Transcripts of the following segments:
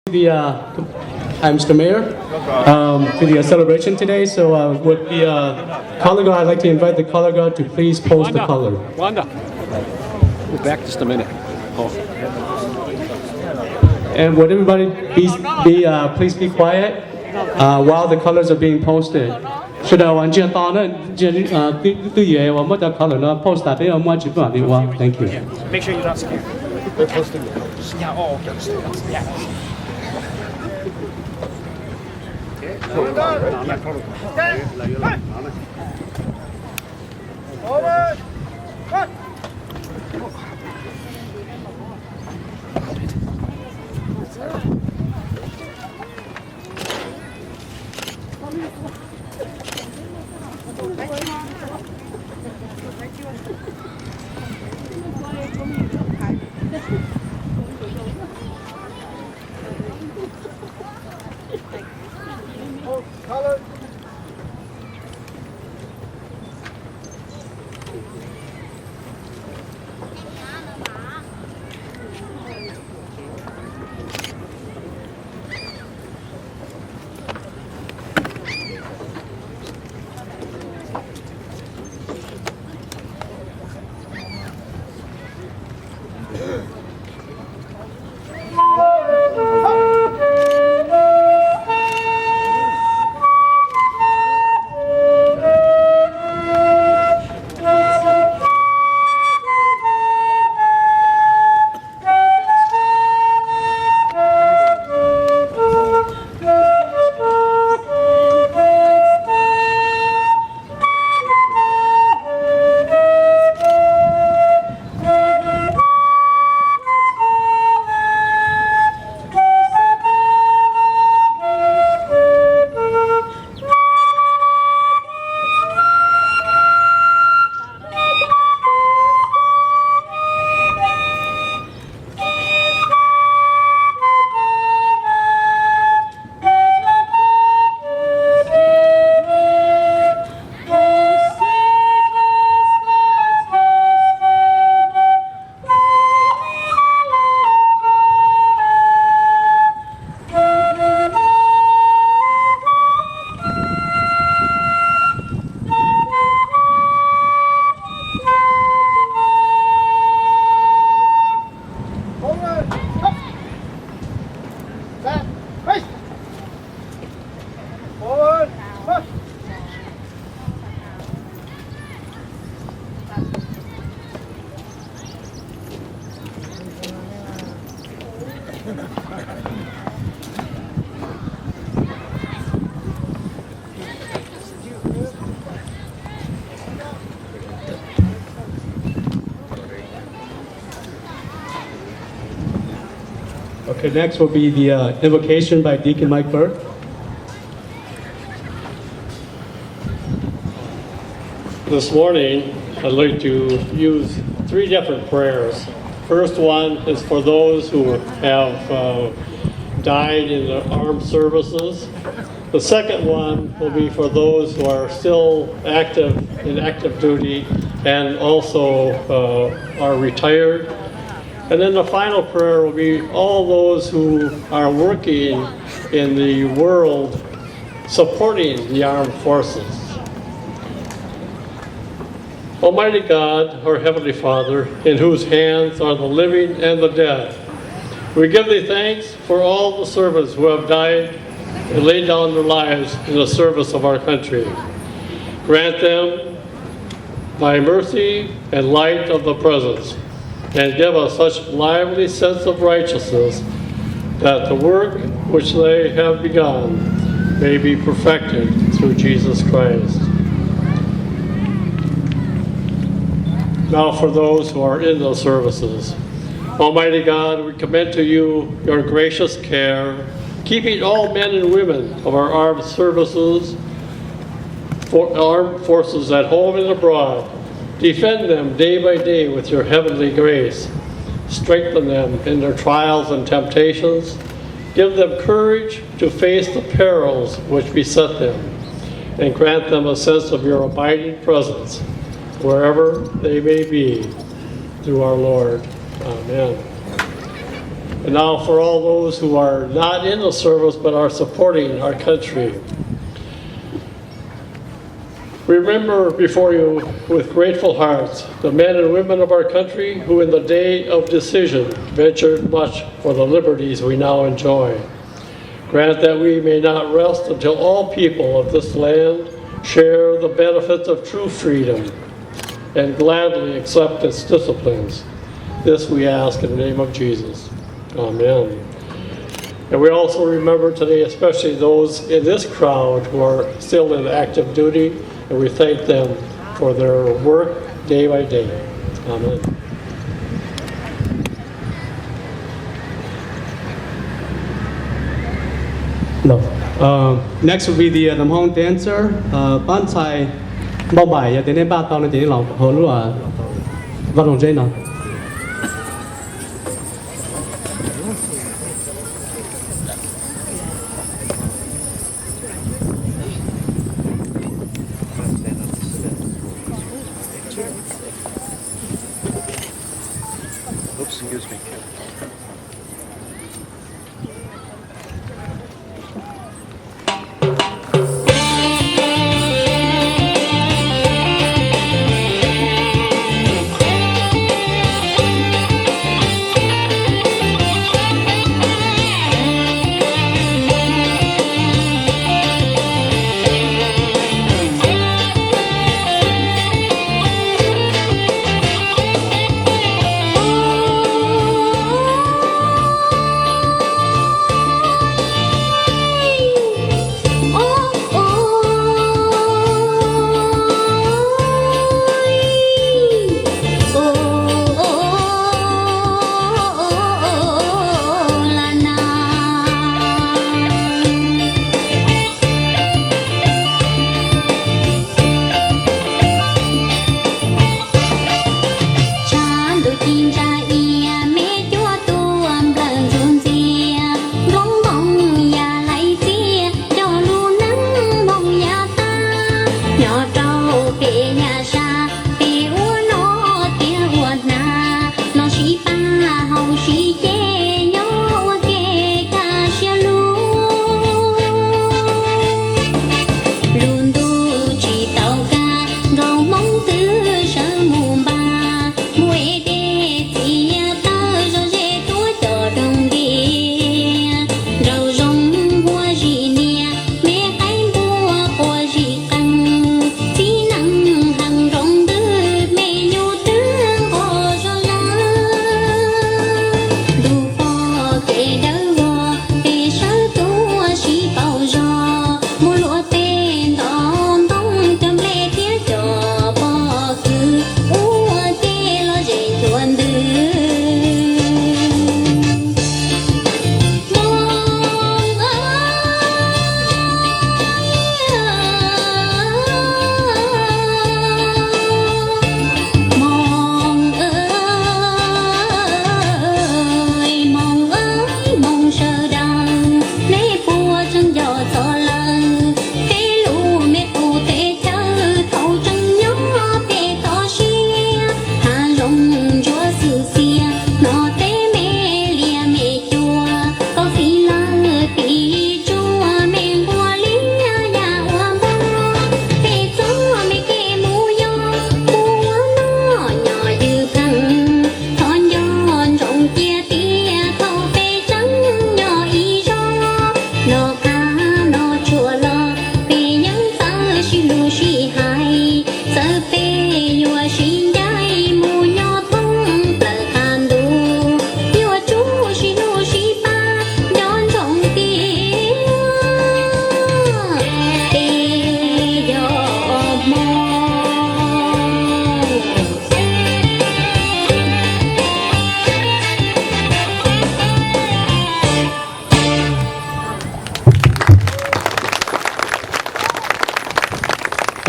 I'm Mr. Mayor to the celebration today. So with the color guard, I'd like to invite the color guard to please post the color. Wanda, we're back just a minute. Oh. And would everybody please be quiet while the colors are being posted. 是的，完全到那对爷我们的color呢 post 打俾我们去办的话 ，Thank you. Make sure you're not scared. We're posting it. Yeah. Oh, okay. Yeah. Okay, next will be the invocation by Deacon Mike Burke. This morning, I'd like to use 3 different prayers. First one is for those who have died in the armed services. The second one will be for those who are still active in active duty and also are retired. And then the final prayer will be all those who are working in the world supporting the armed forces. Almighty God, our Heavenly Father, in whose hands are the living and the dead, we give Thee thanks for all the servants who have died and laid down their lives in the service of our country. Grant them Thy mercy and light of the presence, and give us such lively sense of righteousness that the work which they have begun may be perfected through Jesus Christ. Now for those who are in those services. Almighty God, we commend to you your gracious care, keeping all men and women of our armed services, armed forces at home and abroad. Defend them day by day with your heavenly grace. Strengthen them in their trials and temptations. Give them courage to face the perils which beset them, and grant them a sense of your abiding presence wherever they may be, through our Lord. Amen. And now for all those who are not in the service but are supporting our country. Remember before you with grateful hearts the men and women of our country who in the day of decision ventured much for the liberties we now enjoy. Grant that we may not rest until all people of this land share the benefits of true freedom and gladly accept its disciplines. This we ask in the name of Jesus. Amen. And we also remember today especially those in this crowd who are still in active duty, and we thank them for their work day by day. Amen. No. Next will be the Hmong dancer. Ban Chai bao bài ya đến ba tao nó chỉ lòng hồ lúc à vận động chơi nào. Oops, excuse me.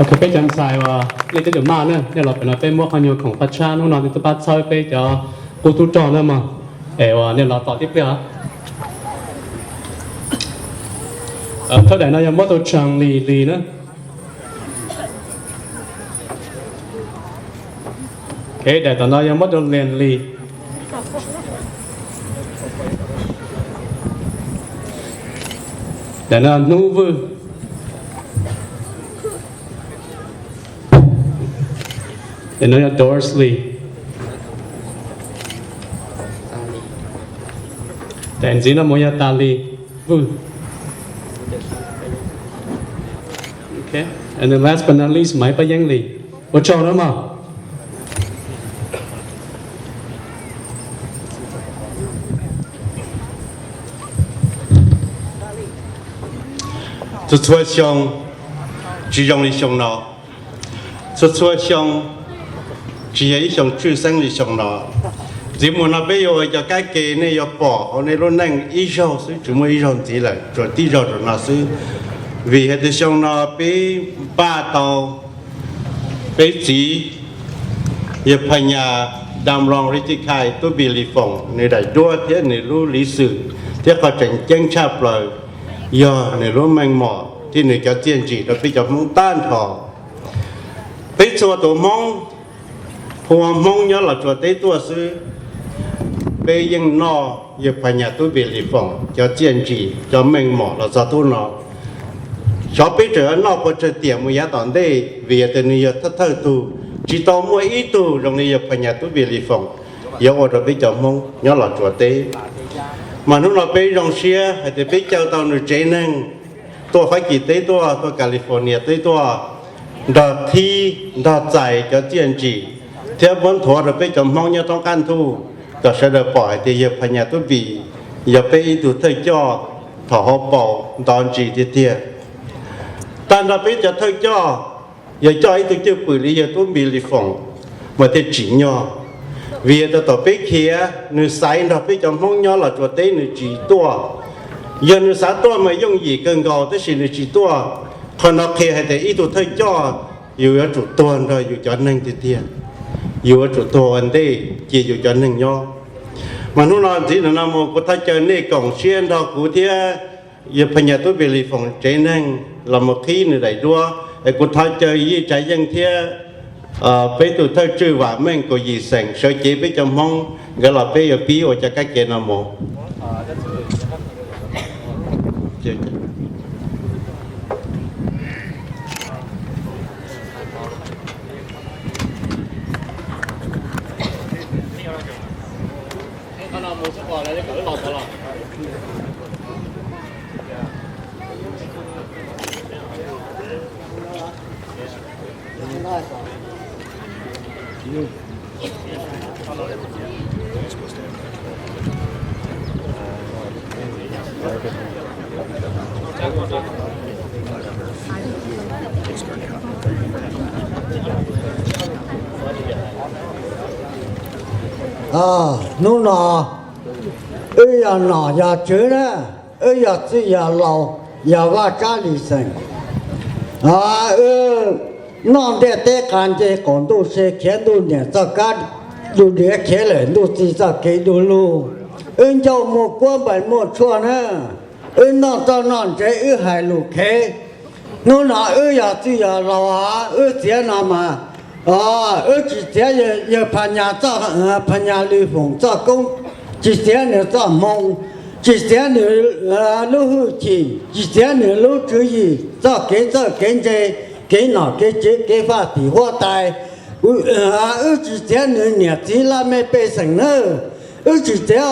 OK， 俾盡晒喎，你這條媽呢，你落邊來俾摸看要窮不差，我攞你都把菜俾咗古都裝啦嘛，話你落多啲俾啊。佢哋呢有冇到長利呢 ？OK， để tụi nó có một đường liền lì. để nó nu vư để nó Dorsley để chỉ nó muốn tali vư. Okay, and then last but not least, máy ba yang li, tôi cho nó mà.做错项只用的项了，做错项只係一項最生的項了。只冇那邊有就該給呢要保，我呢路能一項是只冇一項子了，做第二種那是為係的項了被霸道被指也พญาดำรงฤทธิไข่ตัวบิลิฟงในได้ด้วยเท่าในรู้ลิสืที่เขาจะแจ้งชาปลอยย่อในรู้แมงหมอที่ในจะเจียนจีเราไปจับมองต้านทอไปตัวตัวมองพวกมองย่อเราตัวเตตัวซื้อไปยังนอยังพญาตัวบิลิฟงจะเจียนจีจะแมงหมอเราจะตัวนอชอบไปเจอนอกก็จะเตี่ยมือยาตอนได้เวียแต่นี่ถ้าเท่าตัวchỉ tao mua ít tu trong này phải nhà tu bị lì phòng, giờ ở đó bây giờ mong nhớ là chuột tế, mà nó là bây trong xe hay thì bây giờ tao nói chế năng, tôi phải kỳ tế tôi California tế tôi, đó thi đó giải cho tiền chỉ, theo vấn thua rồi bây giờ mong nhớ trong căn thu, đó sẽ được bỏ thì giờ phải nhà tu bị, giờ bây ít tu thời cho, thọ họ bỏ đòn chỉ thì thiệt,但là bây giờ thời cho giờ cho ấy tôi chưa bự lý giờ tôi bị lì phòng mà thì chỉ nhỏ vì tôi tập biết kia người sai nó biết trong mong nhỏ là cho tới người chỉ tua giờ người sai tua mà dùng gì cần gò tới xin người chỉ tua còn nó kia hay thì ít tôi thấy cho dù ở chủ tuần rồi dù cho nên thì tiền dù ở chủ tuần đi chỉ dù cho nên nhỏ mà nó nói chỉ là nam mô của thầy trời này cổng xuyên đó cụ thế giờ phải nhà tôi bị lì phòng chế nên là một khi người đại đua cô thay chơi gì trái dân thế bây tôi thay chơi và mình có gì sành sơ chế bây giờ mong cái là bây giờ bí ở cho các cái nào mồ nó nọ giờ nọ giờ chứ nè giờ chứ giờ lâu giờ va cá lì sinh nó để té can để còn đồ xe khiến đồ nhẹ cho cá đồ để khiến lại đồ chỉ cho cái đồ lu cho một quan bản một chuan ha nó cho nó chế hai lục khé nó nọ giờ chứ giờ lâu tiền nào mà chỉ tiền giờ phải nhà lì phòng cho công chỉ tiền nữa cho mong chỉ tiền nữa lúc hư chỉ tiền nữa lúc chữ gì cho cái gì cái nào cái chế cái phát thì hoa tài chỉ tiền nữa nhà chỉ là mấy bê sừng nữa chỉ tiền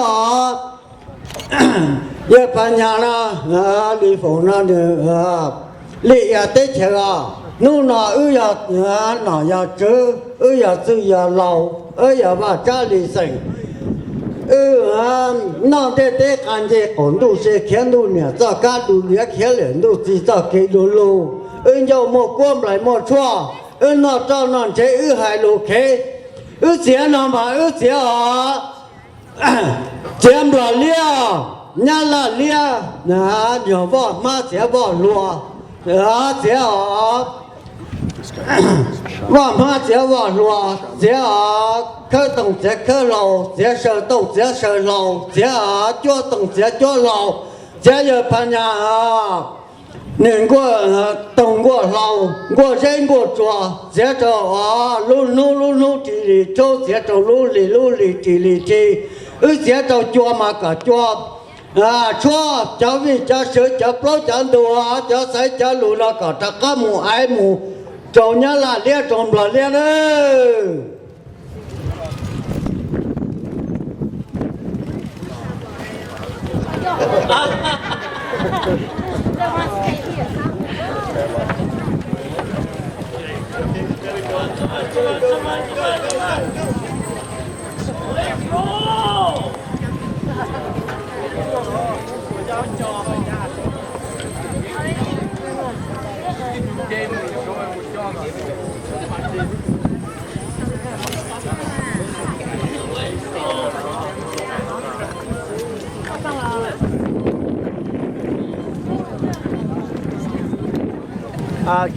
giờ phải nhà nó lì phòng nó được lì tết chờ nu nọ giờ nọ giờ chứ giờ chứ giờ lâu giờ mà cha lì sinh nó để can gì còn đồ xe khiến đồ nhẹ cho cá đồ nhẹ khiến liền đồ chỉ cho cái đồ lô giờ một quan lại một chua nó cho nó chế hai lô khé tiền nó mà tiền tiền là lia nhà là lia nhiều vợ má tiền vợ lúa tiền vợ má tiền vợ lúa tiền khơi tổng tiền khơi lầu tiền sờ tổng tiền sờ lầu tiền cho tổng tiền cho lầu tiền giờ phải nhà nên qua tổng qua lầu qua trên qua chùa tiền cho lu chỉ cho tiền cho lu lì chỉ tiền cho chùa mà cả chùa ชั่วเจ้าวิจะเสือจะปล้จะตัวจะใส่จะหลุดแล้วก็จะก้าหมูไอหมูจงนี้ละเลี้ยจงปลาเลี้ยเด้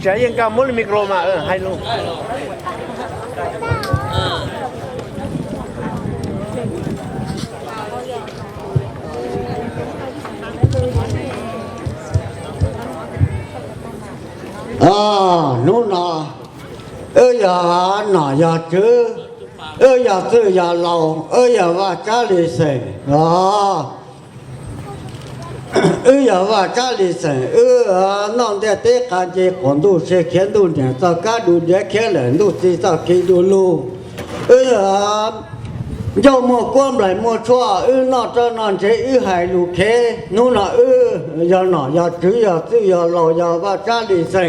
Saya yang kamu mikro mak, hai lu. Nó nọ giờ nọ giờ chứ giờ tư giờ lâu giờ và cá lì xì giờ và cá lì xì non để tế cá gì còn đủ sẽ khiến đủ nhẹ sao cá đủ để khiến lên đủ gì sao khi đủ lu dầu một quan lại một chua nó cho nó chế hại lù khé nó là giờ nọ giờ chứ giờ tư giờ lâu giờ và cá lì xì